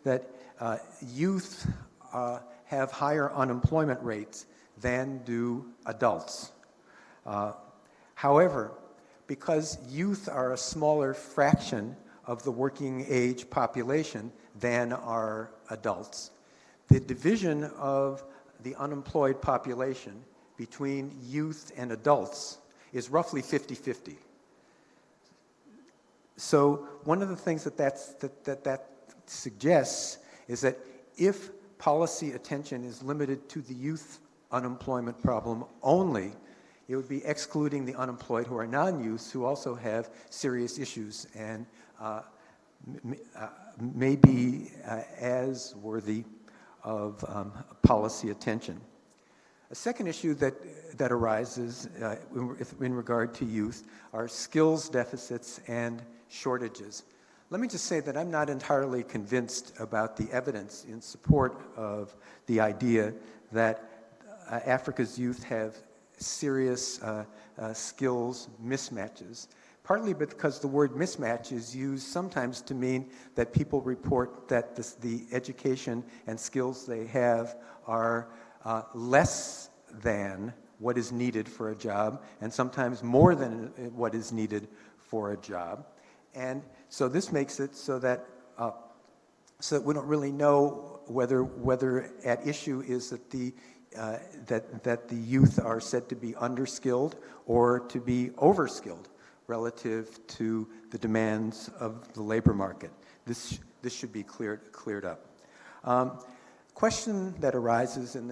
that youth have higher unemployment rates than do adults. However, because youth are a smaller fraction of the working age population than are adults, the division of the unemployed population between youth and adults is roughly 50-50. So one of the things that suggests is that if policy attention is limited to the youth unemployment problem only, it would be excluding the unemployed who are non-youths who also have serious issues and may be as worthy of policy attention. A second issue that arises in regard to youth are skills deficits and shortages. Let me just say that I'm not entirely convinced about the evidence in support of the idea that Africa's youth have serious skills mismatches, partly because the word mismatch is used sometimes to mean that people report that the education and skills they have are less than what is needed for a job, and sometimes more than what is needed for a job. And so this makes it so that we don't really know whether at issue is that the youth are said to be underskilled or to be overskilled relative to the demands of the labor market. This should be cleared up. Question that arises in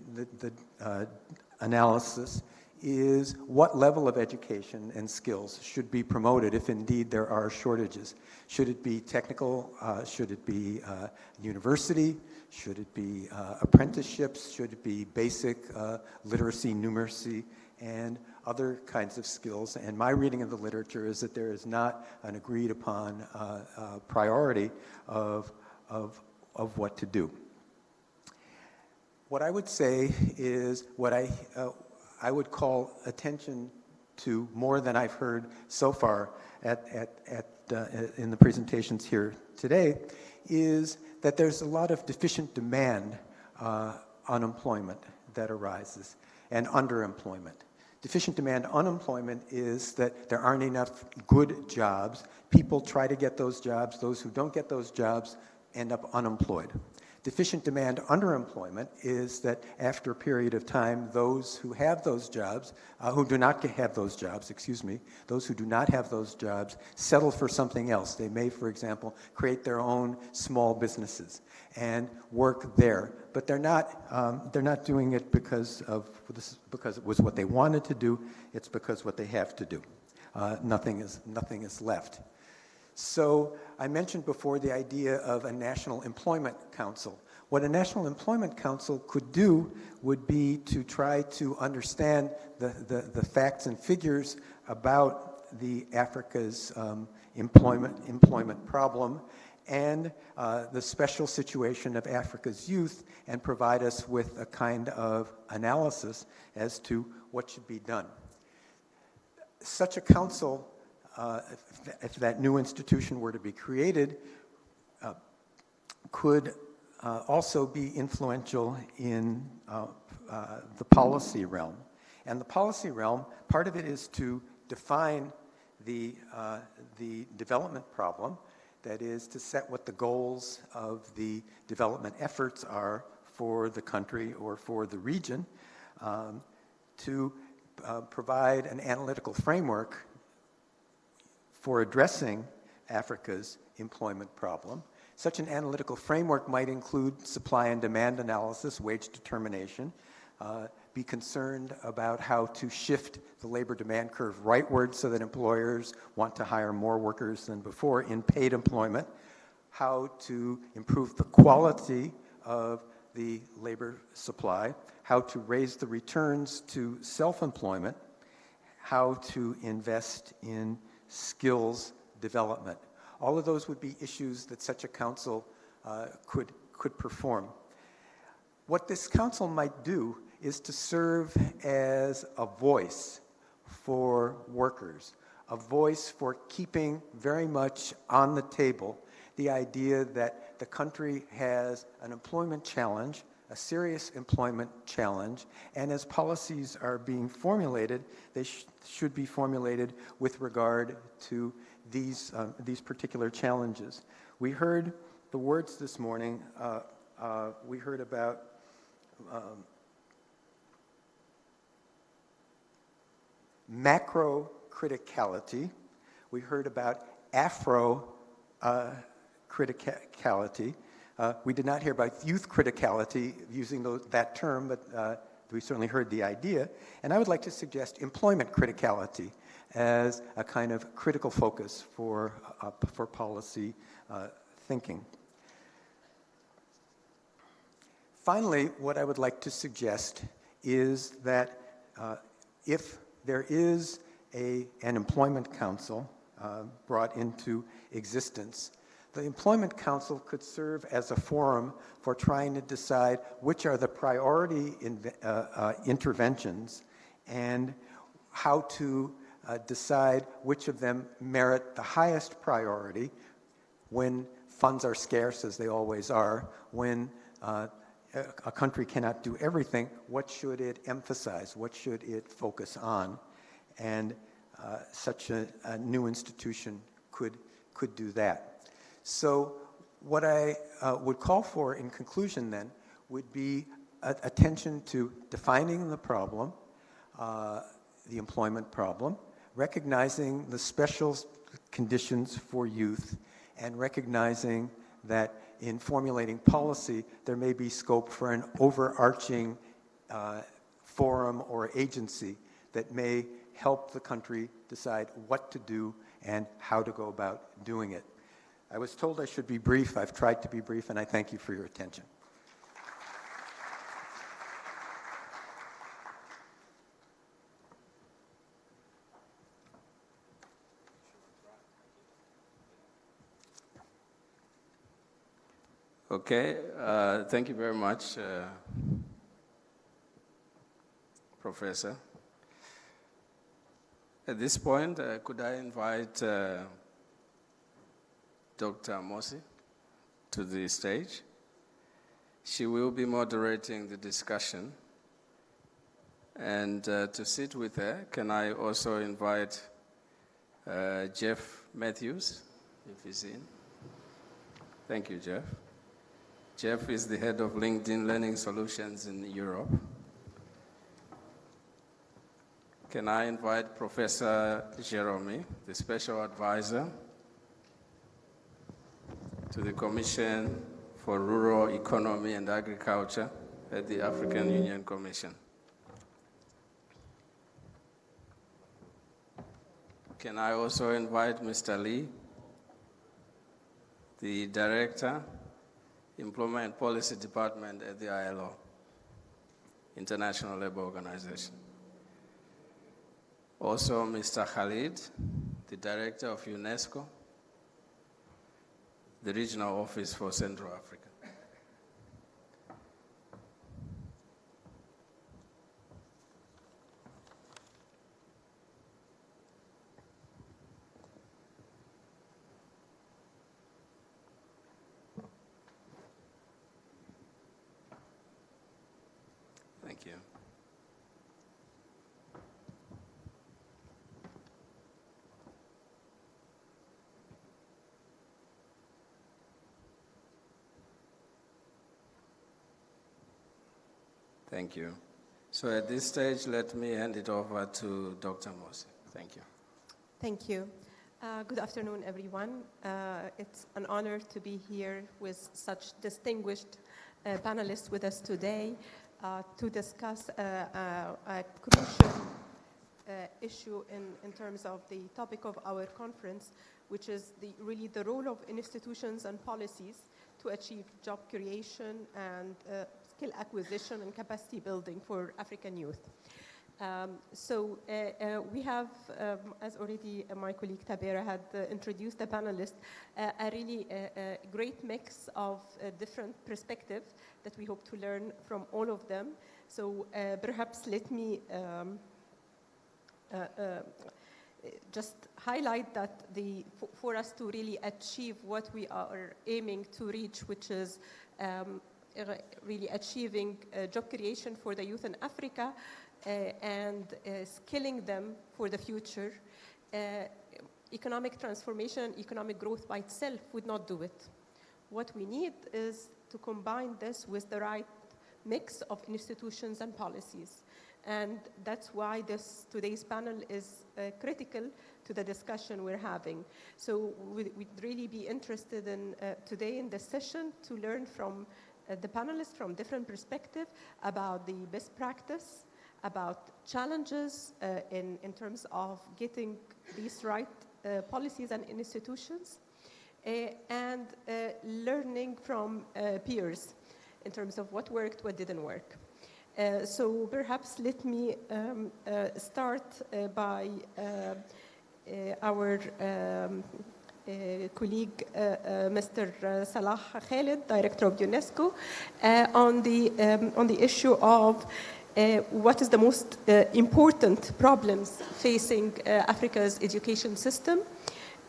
the analysis is what level of education and skills should be promoted if indeed there are shortages. Should it be technical? Should it be university? Should it be apprenticeships? Should it be basic literacy, numeracy, and other kinds of skills? And my reading of the literature is that there is not an agreed upon priority of what to do. What I would say is what I would call attention to more than I've heard so far in the presentations here today is that there's a lot of deficient demand unemployment that arises and underemployment. Deficient demand unemployment is that there aren't enough good jobs. People try to get those jobs. Those who don't get those jobs end up unemployed. Deficient demand underemployment is that after a period of time, those who have those jobs, who do not have those jobs, those who do not have those jobs settle for something else. They may, for example, create their own small businesses and work there, but they're not doing it because it was what they wanted to do. It's because what they have to do. Nothing is left. So I mentioned before the idea of a National Employment Council. What a National Employment Council could do would be to try to understand the facts and figures about the Africa's employment problem and the special situation of Africa's youth and provide us with a kind of analysis as to what should be done. Such a council, if that new institution were to be created, could also be influential in the policy realm. And the policy realm, part of it is to define the development problem, that is to set what the goals of the development efforts are for the country or for the region, to provide an analytical framework for addressing Africa's employment problem. Such an analytical framework might include supply and demand analysis, wage determination, be concerned about how to shift the labor demand curve rightward so that employers want to hire more workers than before in paid employment, how to improve the quality of the labor supply, how to raise the returns to self-employment, how to invest in skills development. All of those would be issues that such a council could perform. What this council might do is to serve as a voice for workers, a voice for keeping very much on the table the idea that the country has an employment challenge, a serious employment challenge, and as policies are being formulated, they should be formulated with regard to these particular challenges. We heard the words this morning. We heard about macro-criticality. We heard about Afro-criticality. We did not hear about youth criticality using that term, but we certainly heard the idea. And I would like to suggest employment criticality as a kind of critical focus for policy thinking. Finally, what I would like to suggest is that if there is an employment council brought into existence, the Employment Council could serve as a forum for trying to decide which are the priority interventions and how to decide which of them merit the highest priority when funds are scarce, as they always are, when a country cannot do everything. What should it emphasize? What should it focus on? And such a new institution could do that. So what I would call for in conclusion then would be attention to defining the problem, the employment problem, recognizing the special conditions for youth, and recognizing that in formulating policy, there may be scope for an overarching forum or agency that may help the country decide what to do and how to go about doing it. I was told I should be brief. I've tried to be brief, and I thank you for your attention. Okay, thank you very much, Professor. At this point, could I invite Dr. Mosi to the stage? She will be moderating the discussion. And to sit with her, can I also invite Jeff Matthews, if he's in? Thank you, Jeff. Jeff is the head of LinkedIn Learning Solutions in Europe. Can I invite Professor Jerome, the special advisor to the Commission for Rural Economy and Agriculture at the African Union Commission? Can I also invite Mr. Lee, the Director, Employment and Policy Department at the ILO, International Labour Organization. Also, Mr. Khalid, the Director of UNESCO, the Regional Office for Central Africa. Thank you. Thank you. So at this stage, let me hand it over to Dr. Mosi. Thank you. Thank you. Good afternoon, everyone. It's an honor to be here with such distinguished panelists with us today to discuss a crucial issue in terms of the topic of our conference, which is really the role of institutions and policies to achieve job creation and skill acquisition and capacity building for African youth. We have, as already my colleague Tabera had introduced the panelists, a really great mix of different perspectives that we hope to learn from all of them. So perhaps let me just highlight that for us to really achieve what we are aiming to reach, which is really achieving job creation for the youth in Africa and skilling them for the future, economic transformation, economic growth by itself would not do it. What we need is to combine this with the right mix of institutions and policies. And that's why today's panel is critical to the discussion we're having. So we'd really be interested in today in this session to learn from the panelists from different perspectives about the best practice, about challenges in terms of getting these right policies and institutions, and learning from peers in terms of what worked, what didn't work. So perhaps let me start by our colleague, Mr. Salah Khaled, Director of UNESCO, on the issue of what is the most important problems facing Africa's education system,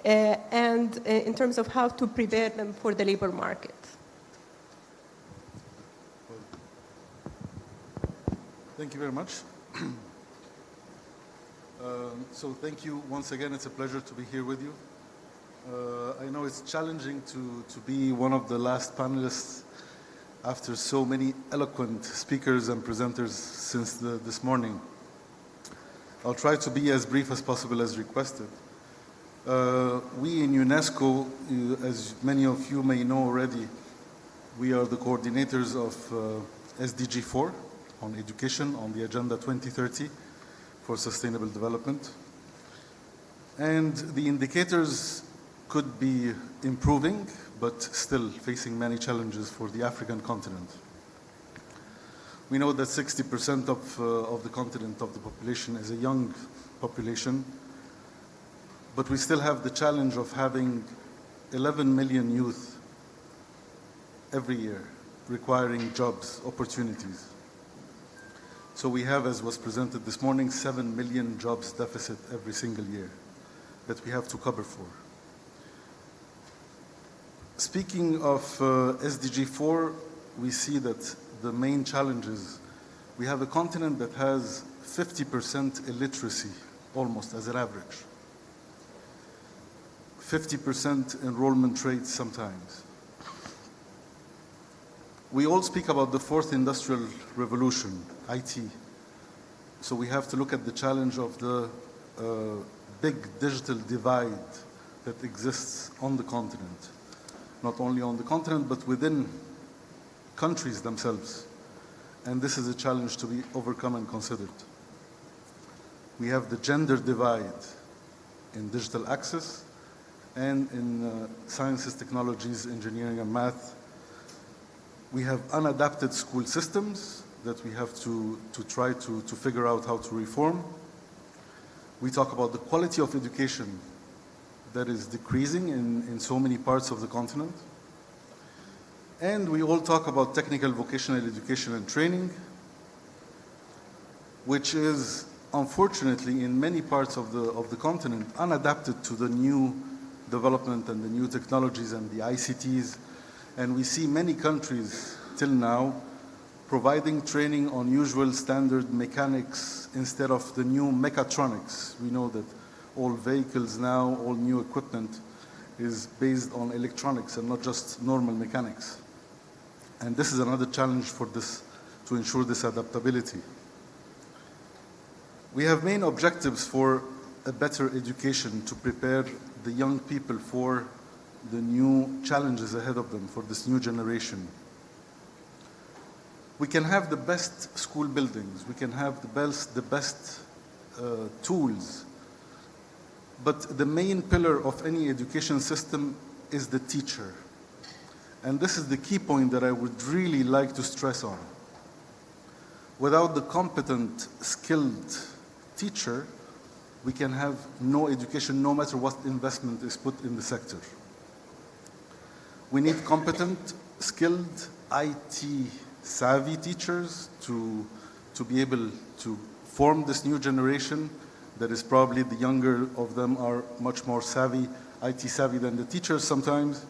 and in terms of how to prepare them for the labor market. Thank you very much. So thank you once again. It's a pleasure to be here with you. I know it's challenging to be one of the last panelists after so many eloquent speakers and presenters since this morning. I'll try to be as brief as possible as requested. We in UNESCO, as many of you may know already, we are the coordinators of SDG 4 on education on the Agenda 2030 for Sustainable Development. And the indicators could be improving, but still facing many challenges for the African continent. We know that 60% of the continent, of the population, is a young population, but we still have the challenge of having 11 million youth every year requiring jobs, opportunities. So we have, as was presented this morning, 7 million jobs deficit every single year that we have to cover for. Speaking of SDG 4, we see that the main challenges, we have a continent that has 50% illiteracy, almost as an average. 50% enrollment rates sometimes. We all speak about the fourth industrial revolution, IT. So we have to look at the challenge of the big digital divide that exists on the continent. Not only on the continent, but within countries themselves. And this is a challenge to be overcome and considered. We have the gender divide in digital access and in sciences, technologies, engineering, and math. We have unadapted school systems that we have to try to figure out how to reform. We talk about the quality of education that is decreasing in so many parts of the continent. And we all talk about technical vocational education and training, which is unfortunately in many parts of the continent unadapted to the new development and the new technologies and the ICTs. And we see many countries till now providing training on usual standard mechanics instead of the new mechatronics. We know that all vehicles now, all new equipment is based on electronics and not just normal mechanics. And this is another challenge for this, to ensure this adaptability. We have main objectives for a better education to prepare the young people for the new challenges ahead of them, for this new generation. We can have the best school buildings, we can have the best tools, but the main pillar of any education system is the teacher. And this is the key point that I would really like to stress on. Without the competent, skilled teacher, we can have no education, no matter what investment is put in the sector. We need competent, skilled, IT-savvy teachers to be able to form this new generation That is probably the younger of them are much more savvy, IT savvy than the teachers sometimes,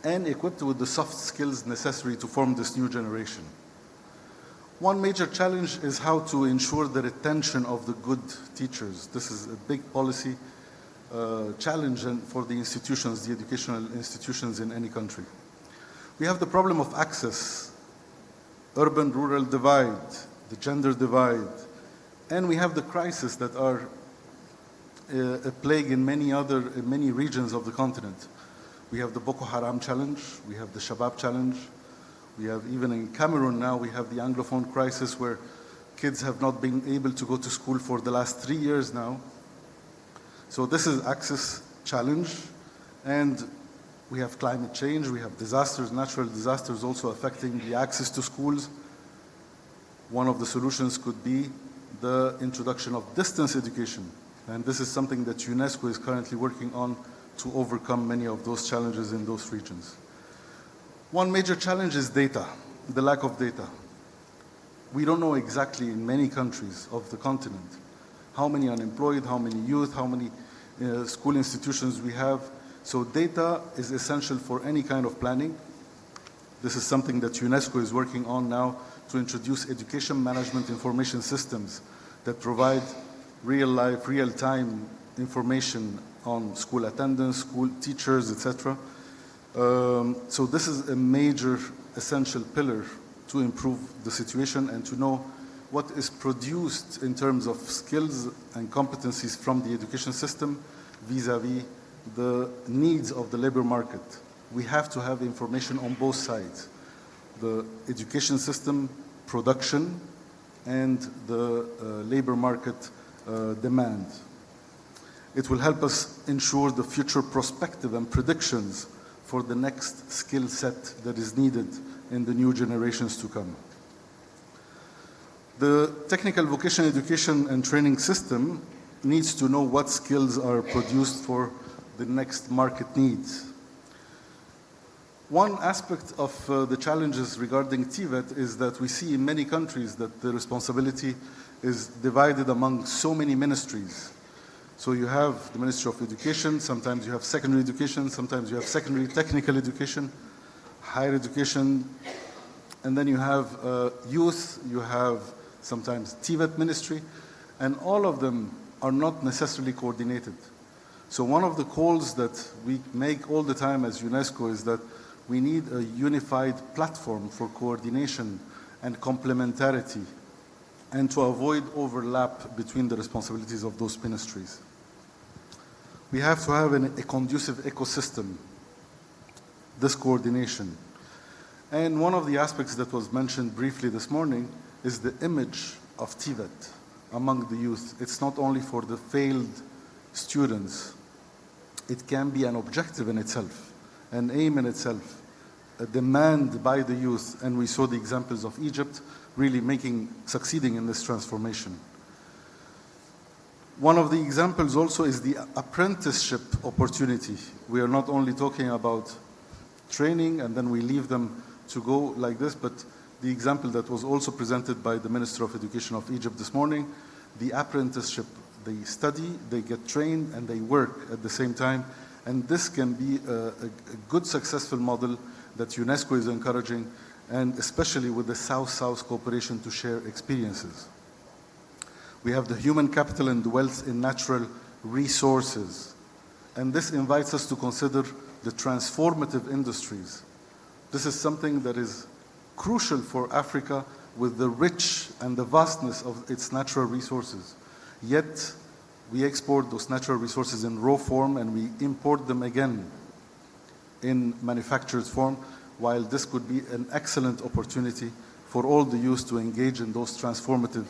and equipped with the soft skills necessary to form this new generation. One major challenge is how to ensure the retention of the good teachers. This is a big policy challenge for the institutions, the educational institutions in any country. We have the problem of access, urban-rural divide, the gender divide, and we have the crises that are a plague in many regions of the continent. We have the Boko Haram challenge, we have the Shabab challenge, we have even in Cameroon now, we have the Anglophone crisis where kids have not been able to go to school for the last 3 years now. So this is access challenge, and we have climate change, we have disasters, natural disasters also affecting the access to schools. One of the solutions could be the introduction of distance education, and this is something that UNESCO is currently working on to overcome many of those challenges in those regions. One major challenge is data, the lack of data. We don't know exactly in many countries of the continent how many unemployed, how many youth, how many school institutions we have. So data is essential for any kind of planning. This is something that UNESCO is working on now to introduce education management information systems that provide real-life, real-time information on school attendance, school teachers, etc. So this is a major essential pillar to improve the situation and to know what is produced in terms of skills and competencies from the education system vis-a-vis the needs of the labor market. We have to have information on both sides, the education system production and the labor market demand. It will help us ensure the future perspective and predictions for the next skill set that is needed in the new generations to come. The technical vocational education and training system needs to know what skills are produced for the next market needs. One aspect of the challenges regarding TVET is that we see in many countries that the responsibility is divided among so many ministries. So you have the Ministry of Education, sometimes you have secondary education, sometimes you have secondary technical education, higher education, and then you have youth, you have sometimes TVET ministry, and all of them are not necessarily coordinated. So one of the calls that we make all the time as UNESCO is that we need a unified platform for coordination and complementarity and to avoid overlap between the responsibilities of those ministries. We have to have a conducive ecosystem, this coordination. And one of the aspects that was mentioned briefly this morning is the image of TVET among the youth. It's not only for the failed students. It can be an objective in itself, an aim in itself, a demand by the youth, and we saw the examples of Egypt really succeeding in this transformation. One of the examples also is the apprenticeship opportunity. We are not only talking about training and then we leave them to go like this, but the example that was also presented by the Minister of Education of Egypt this morning, the apprenticeship. They study, they get trained, and they work at the same time. And this can be a good, successful model that UNESCO is encouraging, and especially with the South-South cooperation to share experiences. We have the human capital and the wealth in natural resources. And this invites us to consider the transformative industries. This is something that is crucial for Africa with the rich and the vastness of its natural resources. Yet, we export those natural resources in raw form and we import them again in manufactured form, while this could be an excellent opportunity for all the youth to engage in those transformative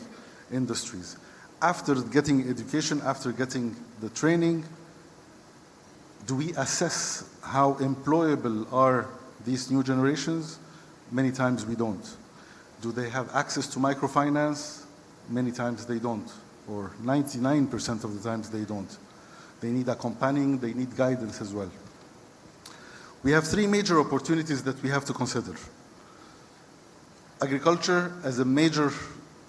industries. After getting education, after getting the training, do we assess how employable are these new generations? Many times we don't. Do they have access to microfinance? Many times they don't, or 99% of the times they don't. They need accompanying, they need guidance as well. We have three major opportunities that we have to consider. Agriculture as a major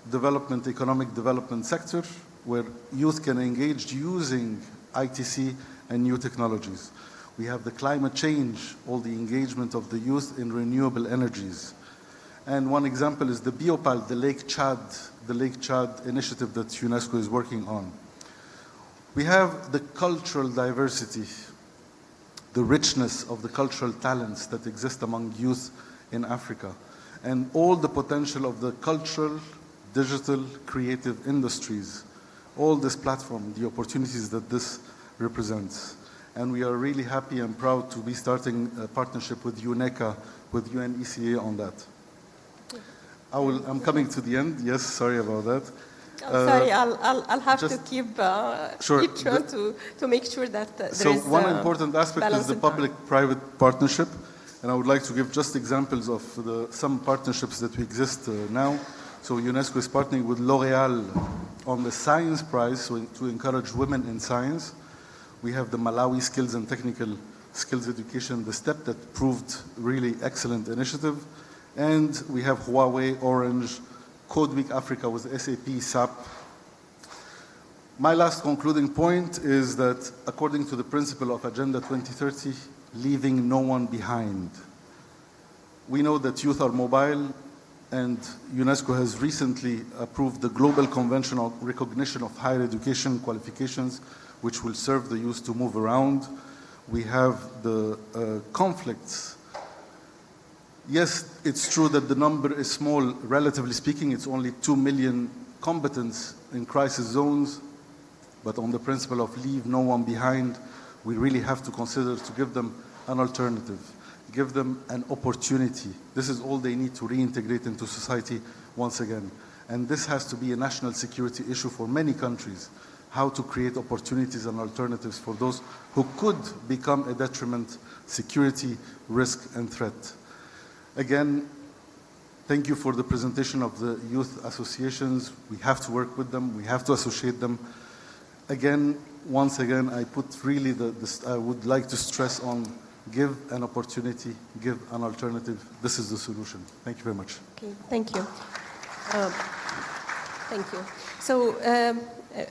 development, economic development sector, where youth can engage using ITC and new technologies. We have the climate change, all the engagement of the youth in renewable energies. And one example is the Biopal, the Lake Chad initiative that UNESCO is working on. We have the cultural diversity, the richness of the cultural talents that exist among youth in Africa, and all the potential of the cultural, digital, creative industries, all this platform, the opportunities that this represents. And we are really happy and proud to be starting a partnership with UNECA, with UNECA on that. I'm coming to the end. Yes, sorry about that. Sorry, I'll have to just- keep Sure. track to make sure that there So is one important aspect is balance the in time. public-private partnership, and I would like to give just examples of some partnerships that we exist now. So UNESCO is partnering with L'Oréal on the Science Prize to encourage women in science. We have the Malawi Skills and Technical Skills Education, the STEP, that proved really excellent initiative. And we have Huawei, Orange, Code Week Africa with SAP, SAP. My last concluding point is that according to the principle of Agenda 2030, leaving no one behind. We know that youth are mobile, and UNESCO has recently approved the Global Convention on Recognition of Higher Education Qualifications, which will serve the youth to move around. We have the conflicts. Yes, it's true that the number is small, relatively speaking. It's only 2 million combatants in crisis zones. But on the principle of leave no one behind, we really have to consider to give them an alternative, give them an opportunity. This is all they need to reintegrate into society once again. And this has to be a national security issue for many countries, how to create opportunities and alternatives for those who could become a detriment, security, risk, and threat. Again, thank you for the presentation of the youth associations. We have to work with them. We have to associate them. Again, once again, I would like to stress on give an opportunity, give an alternative. This is the solution. Thank you very much. Okay, thank you. Thank you. So,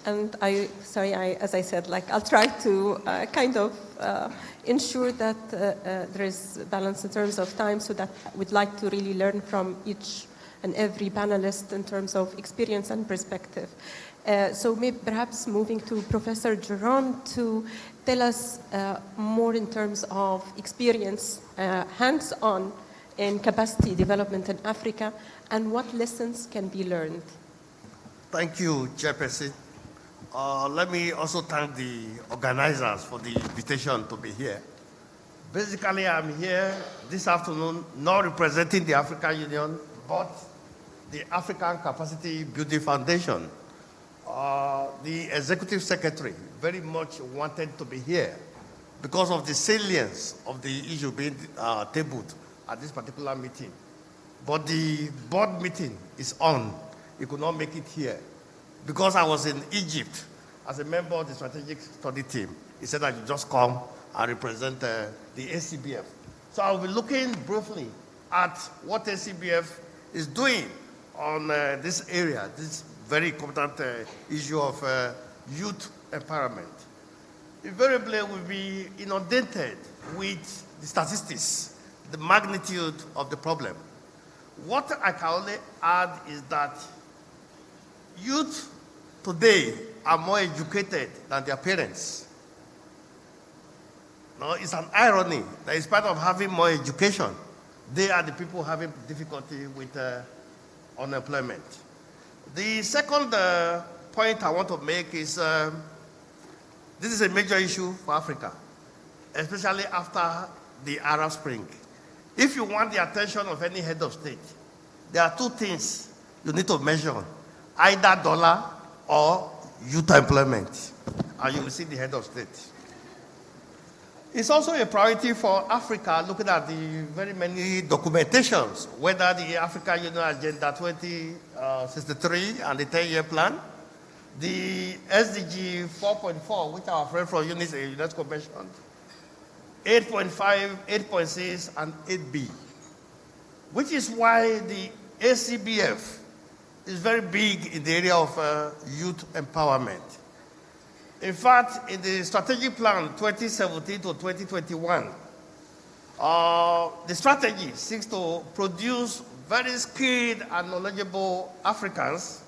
and as I said, I'll try to kind of ensure that there is balance in terms of time, so that we'd like to really learn from each and every panelist in terms of experience and perspective. So maybe perhaps moving to Professor Geron to tell us more in terms of experience, hands-on in capacity development in Africa, and what lessons can be learned. Thank you, Chairperson. Let me also thank the organizers for the invitation to be here. Basically, I'm here this afternoon not representing the African Union, but the African Capacity Building Foundation. The Executive Secretary very much wanted to be here because of the salience of the issue being tabled at this particular meeting. But the board meeting is on. He could not make it here. Because I was in Egypt as a member of the strategic study team, he said I should just come and represent the ACBF. So I'll be looking briefly at what ACBF is doing on this area, this very important issue of youth empowerment. Invariably, we'll be inundated with the statistics, the magnitude of the problem. What I can only add is that youth today are more educated than their parents. No, it's an irony that in spite of having more education, they are the people having difficulty with unemployment. The second point I want to make is this is a major issue for Africa, especially after the Arab Spring. If you want the attention of any head of state, there are two things you need to measure: either dollar or youth employment, and you will see the head of state. It's also a priority for Africa, looking at the very many documentations, whether the African Union Agenda 2063 and the 10-year plan, the SDG 4.4, which our friend from UNESCO mentioned, 8.5, 8.6, and 8B, which is why the ACBF is very big in the area of youth empowerment. In fact, in the strategic plan 2017 to 2021, the strategy seeks to produce very skilled and knowledgeable Africans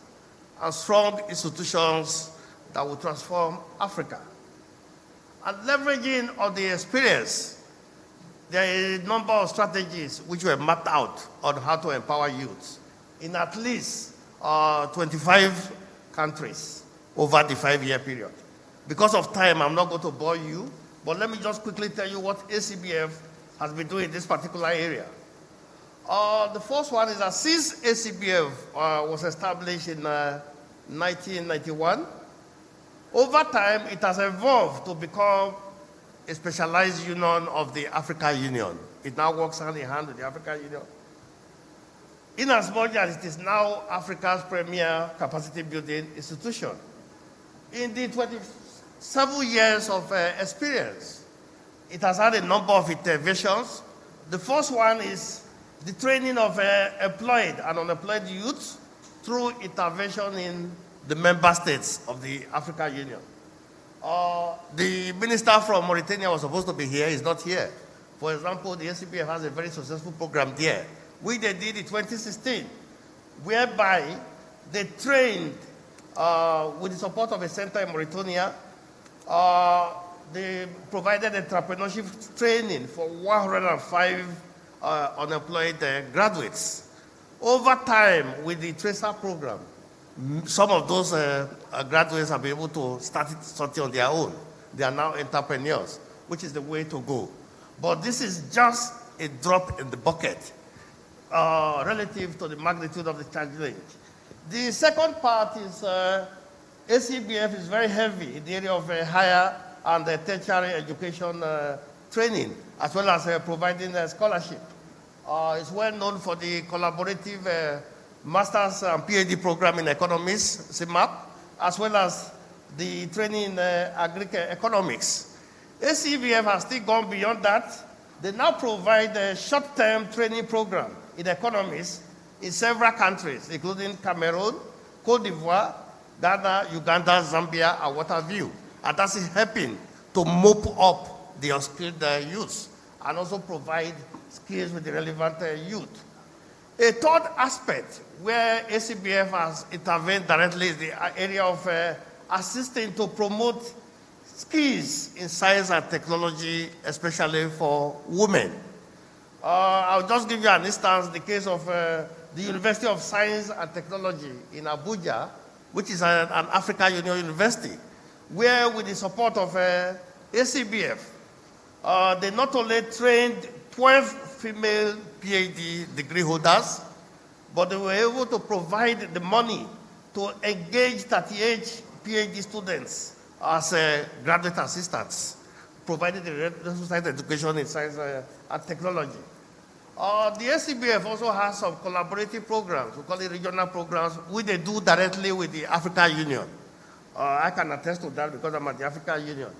and strong institutions that will transform Africa. And leveraging on the experience, there are a number of strategies which were mapped out on how to empower youth in at least 25 countries over the 5-year period. Because of time, I'm not going to bore you, but let me just quickly tell you what ACBF has been doing in this particular area. The first one is that since ACBF was established in 1991, over time it has evolved to become a specialized union of the African Union. It now works hand in hand with the African Union. Inasmuch as it is now Africa's premier capacity building institution. In the 27 years of experience, it has had a number of interventions. The first one is the training of employed and unemployed youth through intervention in the member states of the African Union. The minister from Mauritania was supposed to be here, he's not here. For example, the ACBF has a very successful program there, which they did in 2016, whereby they trained, with the support of a center in Mauritania, they provided entrepreneurship training for 105 unemployed graduates. Over time, with the Tracer program, some of those graduates have been able to start something on their own. They are now entrepreneurs, which is the way to go. But this is just a drop in the bucket relative to the magnitude of the challenge. The second part is ACBF is very heavy in the area of higher and tertiary education training, as well as providing scholarship. It's well known for the collaborative Master's and PhD program in economics, CIMAP, as well as the training in agri-economics. ACBF has still gone beyond that. They now provide a short-term training program in economics in several countries, including Cameroon, Cote d'Ivoire, Ghana, Uganda, Zambia, and what have you. And that's helping to mop up the unskilled youth and also provide skills with the relevant youth. A third aspect where ACBF has intervened directly is the area of assisting to promote skills in science and technology, especially for women. I'll just give you an instance, the case of the University of Science and Technology in Abuja, which is an African Union university, where with the support of ACBF, they not only trained 12 female PhD degree holders, but they were able to provide the money to engage 38 PhD students as graduate assistants, providing the necessary education in science and technology. The ACBF also has some collaborative programs, we call it regional programs, which they do directly with the African Union. I can attest to that because I'm at the African Union.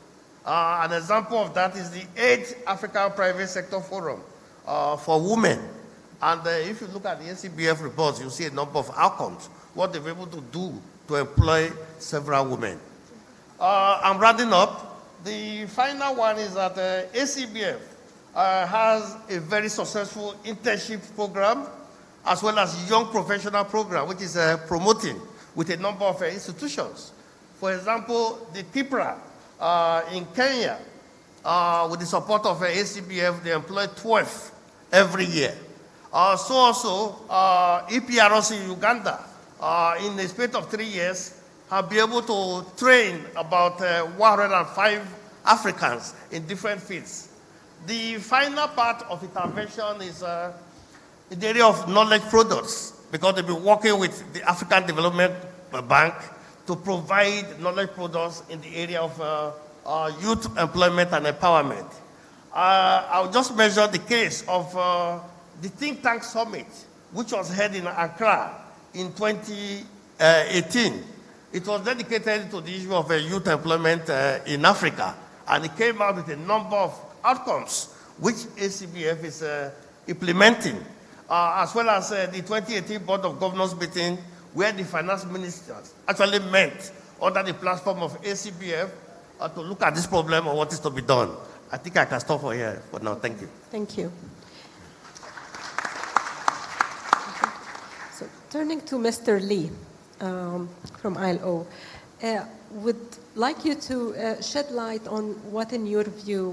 An example of that is the 8th African Private Sector Forum for women. And if you look at the ACBF reports, you'll see a number of outcomes, what they've been able to do to employ several women. I'm rounding up. The final one is that ACBF has a very successful internship program, as well as young professional program, which is promoting with a number of institutions. For example, the KIPRA in Kenya, with the support of ACBF, they employ 12 every year. So also, EPROC in Uganda, in the space of 3 years, have been able to train about 105 Africans in different fields. The final part of intervention is in the area of knowledge products, because they've been working with the African Development Bank to provide knowledge products in the area of youth employment and empowerment. I'll just measure the case of the Think Tank Summit, which was held in Accra in 2018. It was dedicated to the issue of youth employment in Africa, and it came out with a number of outcomes which ACBF is implementing, as well as the 2018 Board of Governors meeting, where the finance ministers actually met under the platform of ACBF to look at this problem or what is to be done. I think I can stop for here for now. Thank you. Thank you. So, turning to Mr. Lee from ILO, would like you to shed light on what, in your view,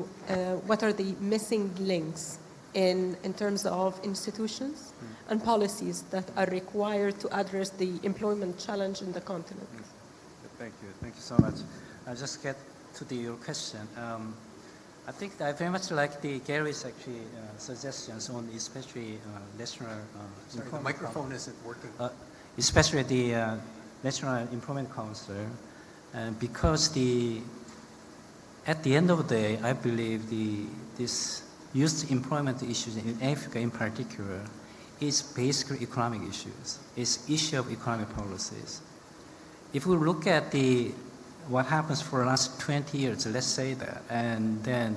what are the missing links in terms of institutions and policies that are required to address the employment challenge in the continent? Thank you so much. I'll just get to your question. I think I very much like Gary's actually suggestions on especially national Sorry, the microphone isn't working. especially the National Improvement Council, because at the end of the day, I believe this youth employment issues in Africa in particular is basically economic issues. It's issue of economic policies. If we look at what happens for the last 20 years, let's say that, and then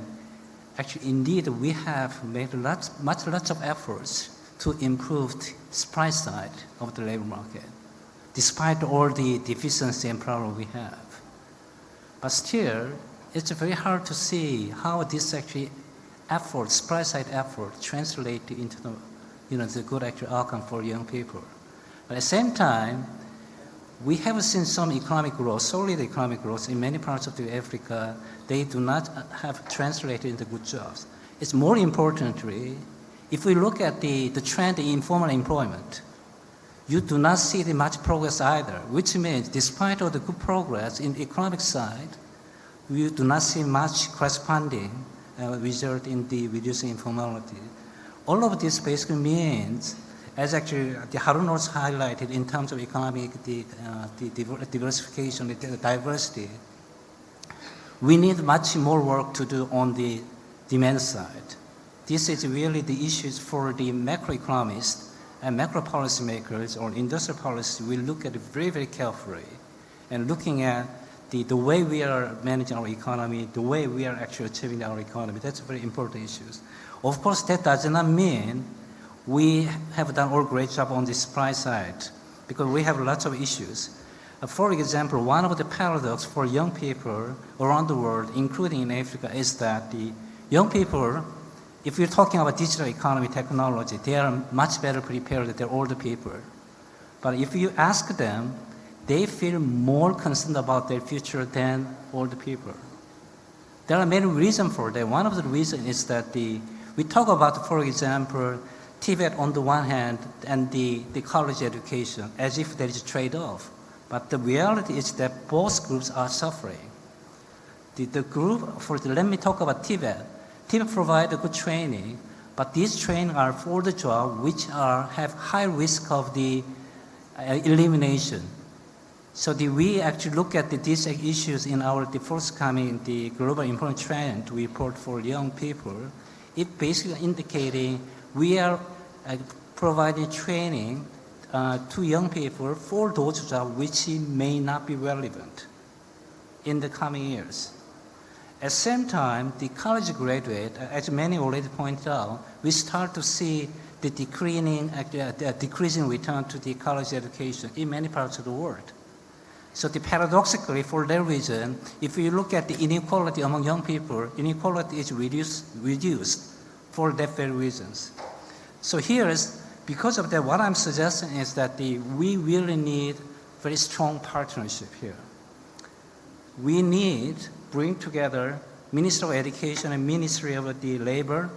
actually indeed we have made lots of efforts to improve the supply side of the labor market, despite all the deficiency and problem we have. But still, it's very hard to see how this actually effort, supply side effort, translate into the good actual outcome for young people. But at the same time, we have seen some economic growth, solid economic growth in many parts of Africa. They do not have translated into good jobs. It's more importantly, if we look at the trend in informal employment, you do not see much progress either, which means despite all the good progress in the economic side, we do not see much corresponding result in the reducing informality. All of this basically means, as actually the Harun also highlighted in terms of economic diversification, the diversity, we need much more work to do on the demand side. This is really the issues for the macroeconomists and macro policymakers or industrial policy. We look at it very, very carefully and looking at the way we are managing our economy, the way we are actually achieving our economy. That's very important issues. Of course, that does not mean we have done all great job on the supply side because we have lots of issues. For example, one of the paradox for young people around the world, including in Africa, is that the young people, if you're talking about digital economy technology, they are much better prepared than older people. But if you ask them, they feel more concerned about their future than older people. There are many reasons for that. One of the reasons is that we talk about, for example, TVET on the one hand and the college education as if there is a trade-off. But the reality is that both groups are suffering. Let me talk about TVET. TVET provides a good training, but these training are for the job which have high risk of the elimination. So we actually look at these issues in the forthcoming global employment trend report for young people. It basically indicating we are providing training to young people for those jobs which may not be relevant in the coming years. At the same time, the college graduate, as many already pointed out, we start to see the decreasing return to the college education in many parts of the world. So paradoxically, for that reason, if you look at the inequality among young people, inequality is reduced for that very reasons. So because of that, what I'm suggesting is that we really need very strong partnership here. We need bring together Ministry of Education and Ministry of the Labor.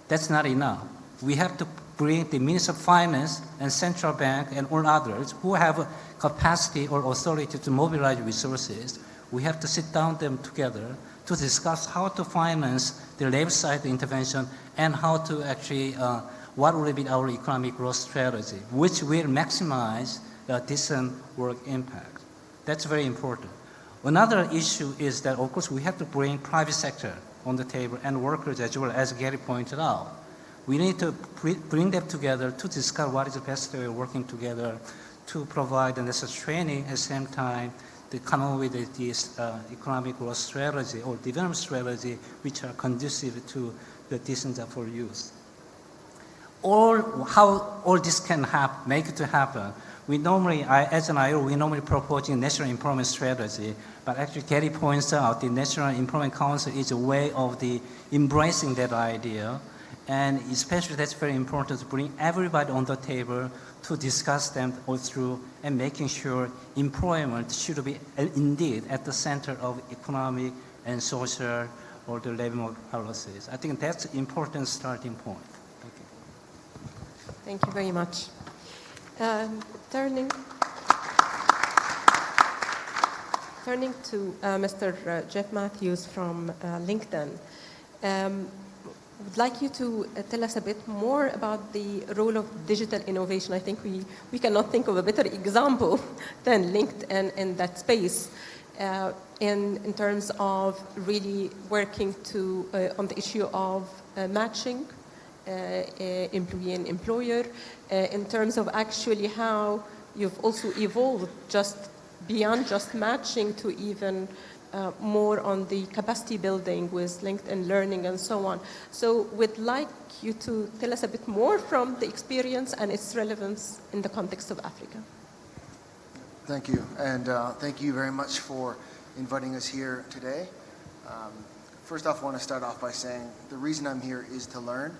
That's not enough. We have to bring the Minister of Finance and Central Bank and all others who have capacity or authority to mobilize resources. We have to sit down them together to discuss how to finance the labor side intervention and how to actually, what will be our economic growth strategy, which will maximize the decent work impact. That's very important. Another issue is that, of course, we have to bring private sector on the table and workers as well, as Gary pointed out. We need to bring them together to discuss what is the best way of working together to provide the necessary training at the same time to come up with this economic growth strategy or development strategy which are conducive to the decent job for youth. how all this can make it to happen. We normally, as an IO, we normally proposing national employment strategy, but actually Gary points out the National Employment Council is a way of embracing that idea, and especially that's very important to bring everybody on the table to discuss them all through and making sure employment should be indeed at the center of economic and social or the labor market policies. I think that's an important starting point. Thank you. Thank you very much. Turning to Mr. Jeff Matthews from LinkedIn. Would like you to tell us a bit more about the role of digital innovation. I think we cannot think of a better example than LinkedIn in that space in terms of really working on the issue of matching employee and employer, in terms of actually how you've also evolved just beyond just matching to even more on the capacity building with LinkedIn Learning and so on. So we'd like you to tell us a bit more from the experience and its relevance in the context of Africa. Thank you, and thank you very much for inviting us here today. First off, I want to start off by saying the reason I'm here is to learn,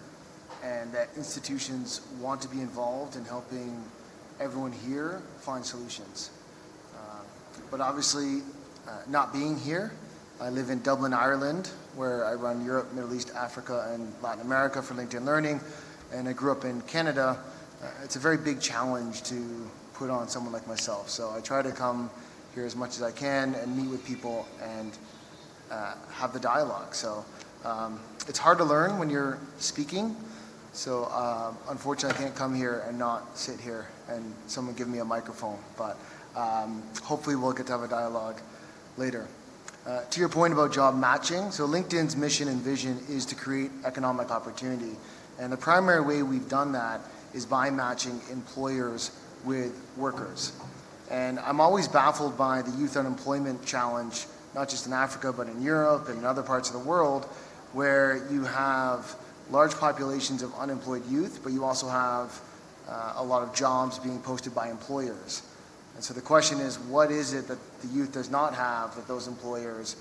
and that institutions want to be involved in helping everyone here find solutions. But obviously, not being here, I live in Dublin, Ireland, where I run Europe, Middle East, Africa, and Latin America for LinkedIn Learning, and I grew up in Canada. It's a very big challenge to put on someone like myself. So I try to come here as much as I can and meet with people and have the dialogue. So it's hard to learn when you're speaking. So unfortunately, I can't come here and not sit here and someone give me a microphone. But hopefully we'll get to have a dialogue later. To your point about job matching, so LinkedIn's mission and vision is to create economic opportunity. And the primary way we've done that is by matching employers with workers. And I'm always baffled by the youth unemployment challenge, not just in Africa, but in Europe and in other parts of the world, where you have large populations of unemployed youth, but you also have a lot of jobs being posted by employers. And so the question is, what is it that the youth does not have that those employers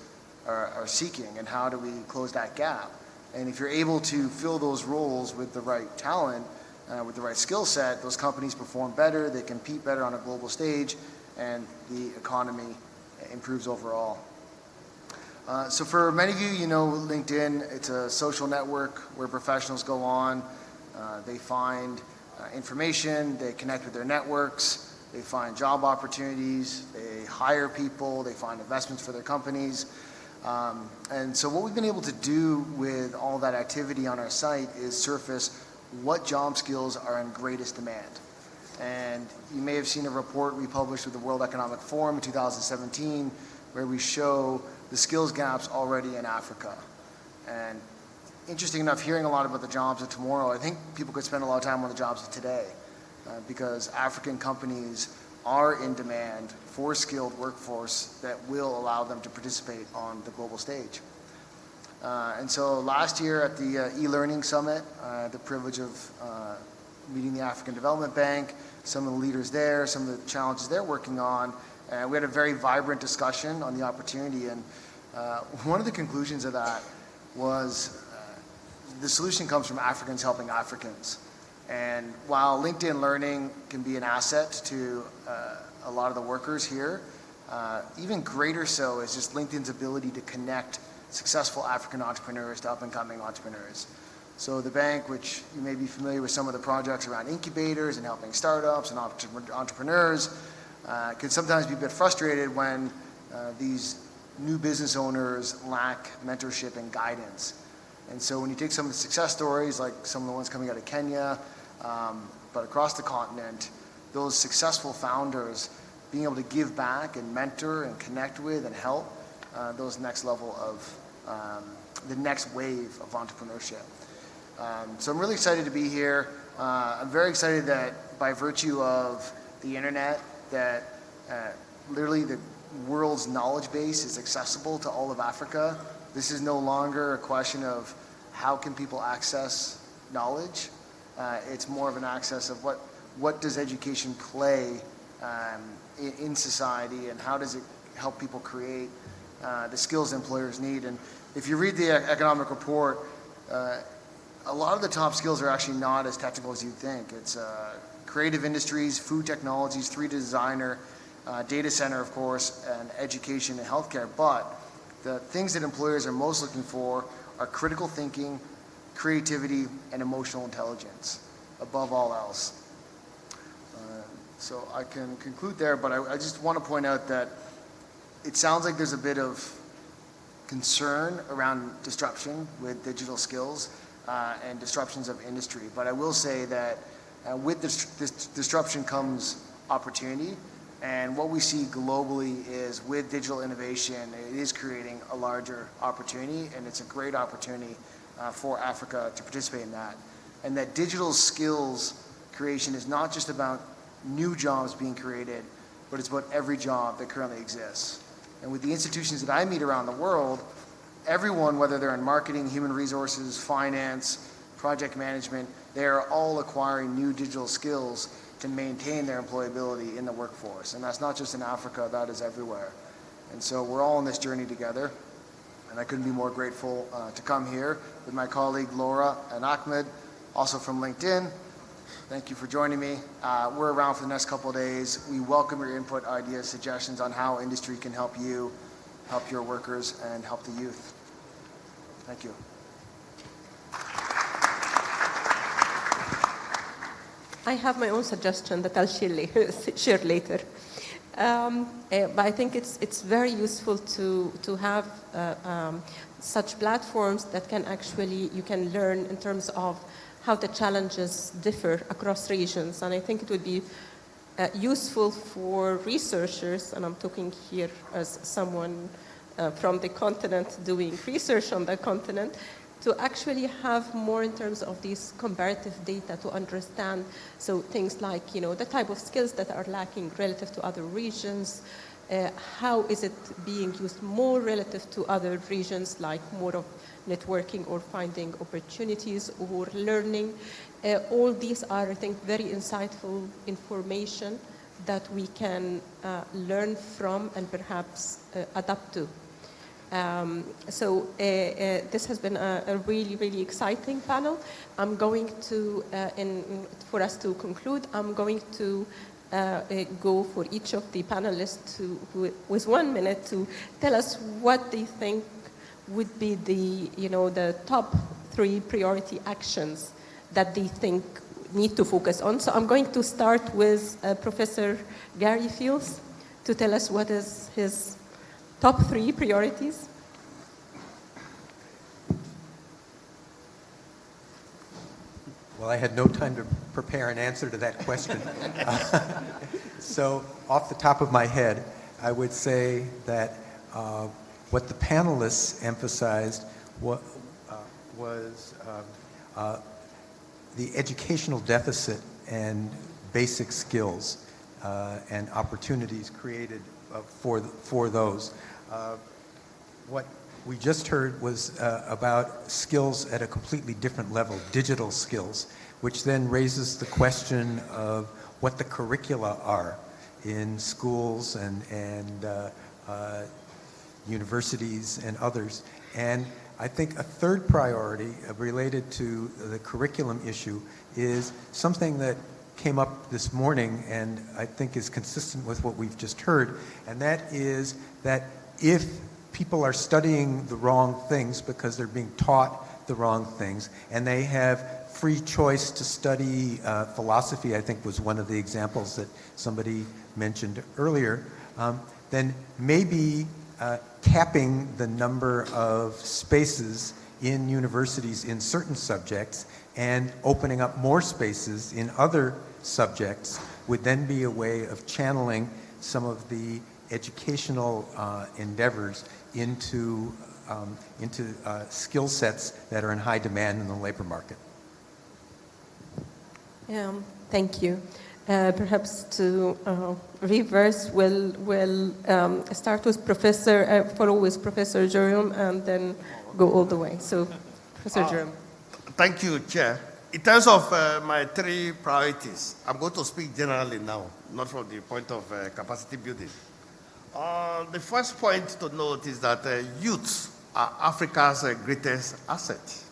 are seeking, and how do we close that gap? And if you're able to fill those roles with the right talent, with the right skill set, those companies perform better, they compete better on a global stage, and the economy improves overall. So for many of you, you know LinkedIn, it's a social network where professionals go on, they find information, they connect with their networks, they find job opportunities, they hire people, they find investments for their companies. And so what we've been able to do with all that activity on our site is surface what job skills are in greatest demand. And you may have seen a report we published with the World Economic Forum in 2017 where we show the skills gaps already in Africa. And interesting enough, hearing a lot about the jobs of tomorrow, I think people could spend a lot of time on the jobs of today because African companies are in demand for skilled workforce that will allow them to participate on the global stage. And so last year at the e-learning summit, I had the privilege of meeting the African Development Bank, some of the leaders there, some of the challenges they're working on. And we had a very vibrant discussion on the opportunity. And one of the conclusions of that was the solution comes from Africans helping Africans. And while LinkedIn Learning can be an asset to a lot of the workers here, even greater so is just LinkedIn's ability to connect successful African entrepreneurs to up-and-coming entrepreneurs. So the bank, which you may be familiar with some of the projects around incubators and helping startups and entrepreneurs, can sometimes be a bit frustrated when these new business owners lack mentorship and guidance. And so when you take some of the success stories, like some of the ones coming out of Kenya, but across the continent, those successful founders being able to give back and mentor and connect with and help those next level of the next wave of entrepreneurship. So I'm really excited to be here. I'm very excited that by virtue of the internet, that literally the world's knowledge base is accessible to all of Africa. This is no longer a question of how can people access knowledge. It's more of an access of what does education play in society, and how does it help people create the skills employers need. And if you read the economic report, a lot of the top skills are actually not as technical as you'd think. It's creative industries, food technologies, 3D designer, data center, of course, and education and healthcare. But the things that employers are most looking for are critical thinking, creativity, and emotional intelligence, above all else. So I can conclude there, but I just want to point out that it sounds like there's a bit of concern around disruption with digital skills and disruptions of industry. But I will say that with this disruption comes opportunity. And what we see globally is with digital innovation, it is creating a larger opportunity, and it's a great opportunity for Africa to participate in that. And that digital skills creation is not just about new jobs being created, but it's about every job that currently exists. And with the institutions that I meet around the world, everyone, whether they're in marketing, human resources, finance, project management, they are all acquiring new digital skills to maintain their employability in the workforce. And that's not just in Africa, that is everywhere. And so we're all on this journey together. And I couldn't be more grateful to come here with my colleague Laura and Ahmed, also from LinkedIn. Thank you for joining me. We're around for the next couple of days. We welcome your input, ideas, suggestions on how industry can help you, help your workers, and help the youth. Thank you. I have my own suggestion that I'll share later. But I think it's very useful to have such platforms that can actually, you can learn in terms of how the challenges differ across regions. And I think it would be useful for researchers, and I'm talking here as someone from the continent doing research on the continent, to actually have more in terms of these comparative data to understand, so things like, the type of skills that are lacking relative to other regions, how is it being used more relative to other regions, like more of networking or finding opportunities or learning. All these are, I think, very insightful information that we can learn from and perhaps adapt to. So this has been a really, really exciting panel. I'm going to, for us to conclude, I'm going to go for each of the panelists with 1 minute to tell us what they think would be the top 3 priority actions that they think need to focus on. So I'm going to start with Professor Gary Fields to tell us what is his top 3 priorities. Well, I had no time to prepare an answer to that question. So off the top of my head, I would say that what the panelists emphasized was the educational deficit and basic skills and opportunities created for those. What we just heard was about skills at a completely different level, digital skills, which then raises the question of what the curricula are in schools and universities and others. And I think a third priority related to the curriculum issue is something that came up this morning and I think is consistent with what we've just heard, and that is that if people are studying the wrong things because they're being taught the wrong things, and they have free choice to study philosophy, I think was one of the examples that somebody mentioned earlier, then maybe capping the number of spaces in universities in certain subjects and opening up more spaces in other subjects would then be a way of channeling some of the educational endeavors into skill sets that are in high demand in the labor market. Thank you. Perhaps to reverse, we'll start with follow with Professor Jerome and then go all the way. So, Professor Jerome. Thank you, Chair. in terms of my three priorities, I'm going to speak generally now, not from the point of capacity building. The first point to note is that youth are Africa's greatest asset.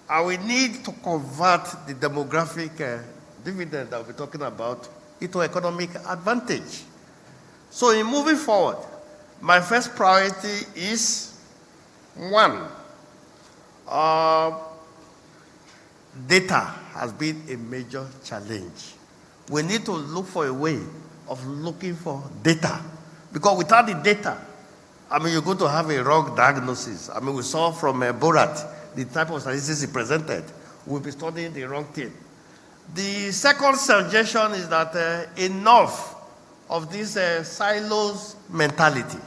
And we need to convert the demographic dividend that we're talking about into economic advantage. So in moving forward, my first priority is, one, data has been a major challenge. We need to look for a way of looking for data. Because without the data, I mean, you're going to have a wrong diagnosis. I mean, we saw from Borat, the type of statistics he presented. We'll be studying the wrong thing. The second suggestion is that enough of this silos mentality.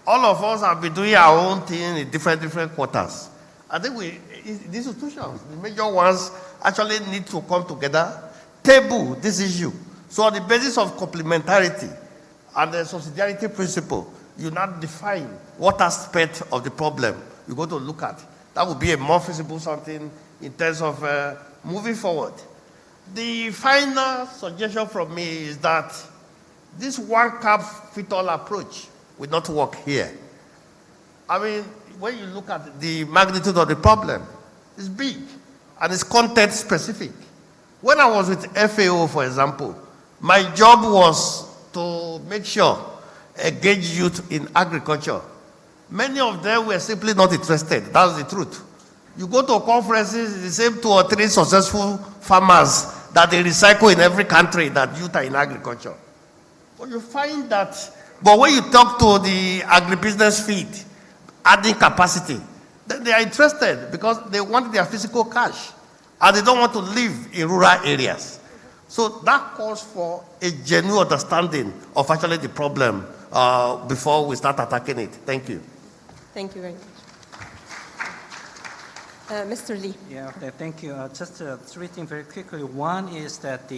All of us have been doing our own thing in different quarters. I think the institutions, the major ones, actually need to come together, table this issue. So on the basis of complementarity and the subsidiarity principle, you now define what aspect of the problem you're going to look at. That would be a more feasible something in terms of moving forward. The final suggestion from me is that this one-cap-fit-all approach will not work here. I mean, when you look at the magnitude of the problem, it's big and it's content specific. When I was with FAO, for example, my job was to make sure engage youth in agriculture. Many of them were simply not interested. That's the truth. You go to conferences, the same 2 or 3 successful farmers that they recycle in every country that youth are in agriculture. But you find that, but when you talk to the agribusiness field, adding capacity, they are interested because they want their physical cash and they don't want to live in rural areas. So that calls for a genuine understanding of actually the problem before we start attacking it. Thank you. Thank you very much. Mr. Lee. Yeah, okay, thank you. Just 3 things very quickly. One is that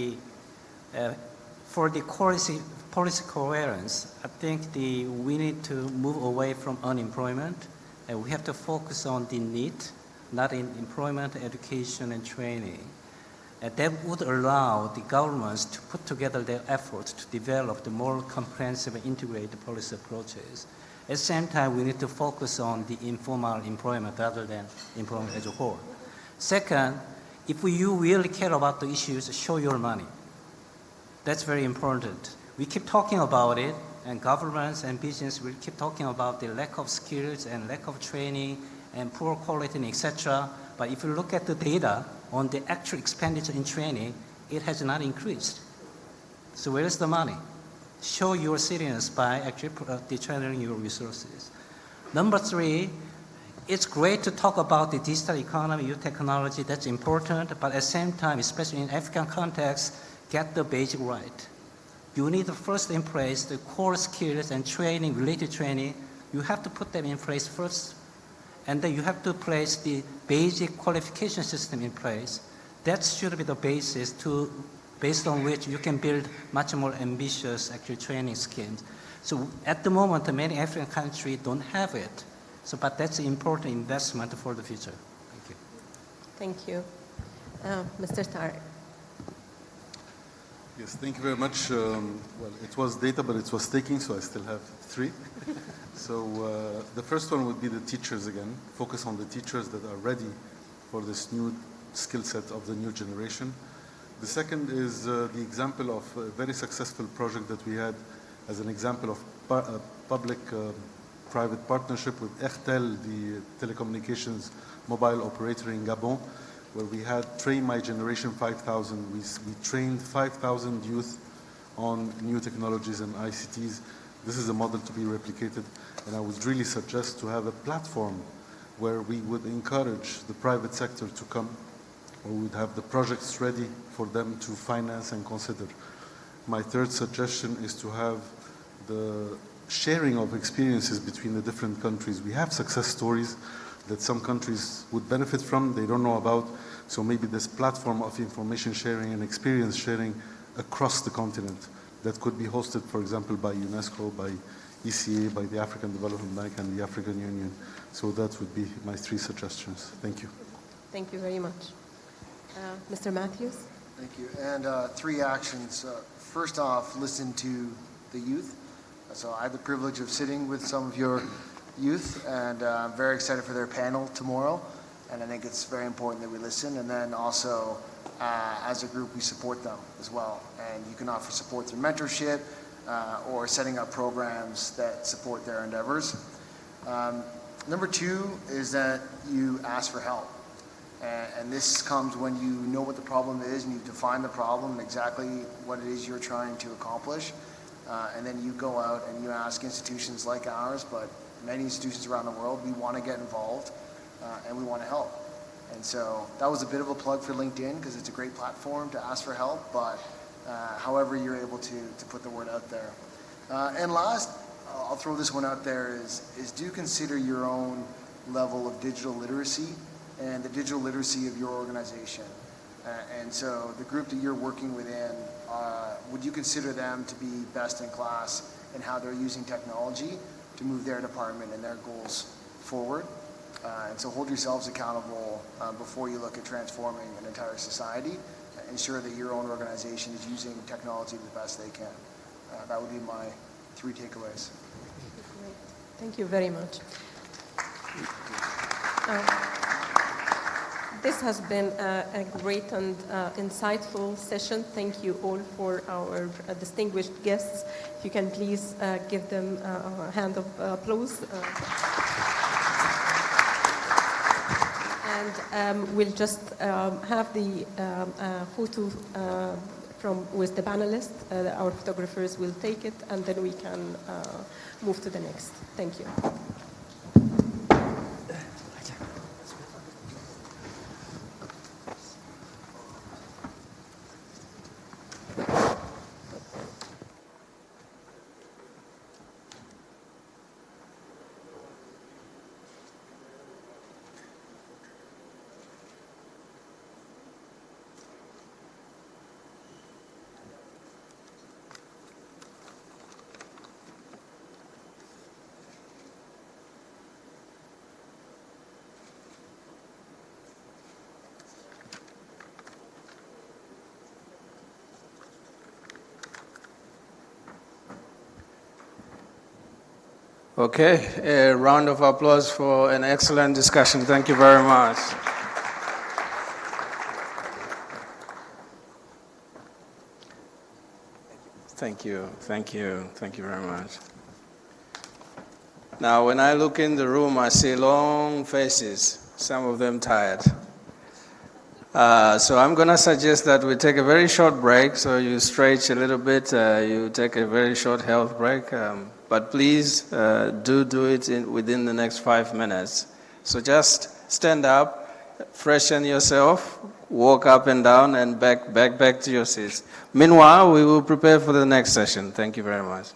for the policy coherence, I think we need to move away from unemployment, and we have to focus on the need, not in employment, education, and training. And that would allow the governments to put together their efforts to develop the more comprehensive and integrated policy approaches. At the same time, we need to focus on the informal employment rather than employment as a whole. Second, if you really care about the issues, show your money. That's very important. We keep talking about it, and governments and business will keep talking about the lack of skills and lack of training and poor quality, and etc. But if you look at the data on the actual expenditure in training, it has not increased. So where is the money? Show your seriousness by actually channeling your resources. Number 3, it's great to talk about the digital economy, new technology, that's important, but at the same time, especially in African context, get the basic right. You need to first in place the core skills and training, related training. You have to put them in place first, and then you have to place the basic qualification system in place. That should be the basis based on which you can build much more ambitious actual training schemes. So at the moment, many African countries don't have it. So, but that's an important investment for the future. Thank you. Thank you. Mr. Tariq. Yes, thank you very much. Well, it was data, but it was taking, so I still have 3. So the first one would be the teachers again. Focus on the teachers that are ready for this new skill set of the new generation. The second is the example of a very successful project that we had as an example of public-private partnership with Airtel, the telecommunications mobile operator in Gabon, where we had Train My Generation 5000. We trained 5,000 youth on new technologies and ICTs. This is a model to be replicated, and I would really suggest to have a platform where we would encourage the private sector to come, or we would have the projects ready for them to finance and consider. My third suggestion is to have the sharing of experiences between the different countries. We have success stories that some countries would benefit from, they don't know about, so maybe this platform of information sharing and experience sharing across the continent that could be hosted, for example, by UNESCO, by ECA, by the African Development Bank and the African Union. So that would be my 3 suggestions. Thank you. Thank you very much. Mr. Matthews. Thank you. And 3 actions. First off, listen to the youth. So I had the privilege of sitting with some of your youth, and I'm very excited for their panel tomorrow. And I think it's very important that we listen. And then also, as a group, we support them as well. And you can offer support through mentorship or setting up programs that support their endeavors. Number 2 is that you ask for help. And this comes when you know what the problem is and you define the problem and exactly what it is you're trying to accomplish. And then you go out and you ask institutions like ours, but many institutions around the world, we want to get involved and we want to help. And so that was a bit of a plug for LinkedIn because it's a great platform to ask for help, but however you're able to put the word out there. And last, I'll throw this one out there, is do consider your own level of digital literacy and the digital literacy of your organization. And so the group that you're working within, would you consider them to be best in class in how they're using technology to move their department and their goals forward? And so hold yourselves accountable before you look at transforming an entire society. Ensure that your own organization is using technology the best they can. That would be my 3 takeaways. Great. Thank you very much. This has been a great and insightful session. Thank you all for our distinguished guests. If you can please give them a hand of applause. And we'll just have the photo with the panelists. Our photographers will take it, and then we can move to the next. Thank you. Okay, a round of applause for an excellent discussion. Thank you very much. Thank you very much. Now, when I look in the room, I see long faces, some of them tired. So I'm going to suggest that we take a very short break, so you stretch a little bit, you take a very short health break. But please do it within the next 5 minutes. So just stand up, freshen yourself, walk up and down, and back to your seats. Meanwhile, we will prepare for the next session. Thank you very much.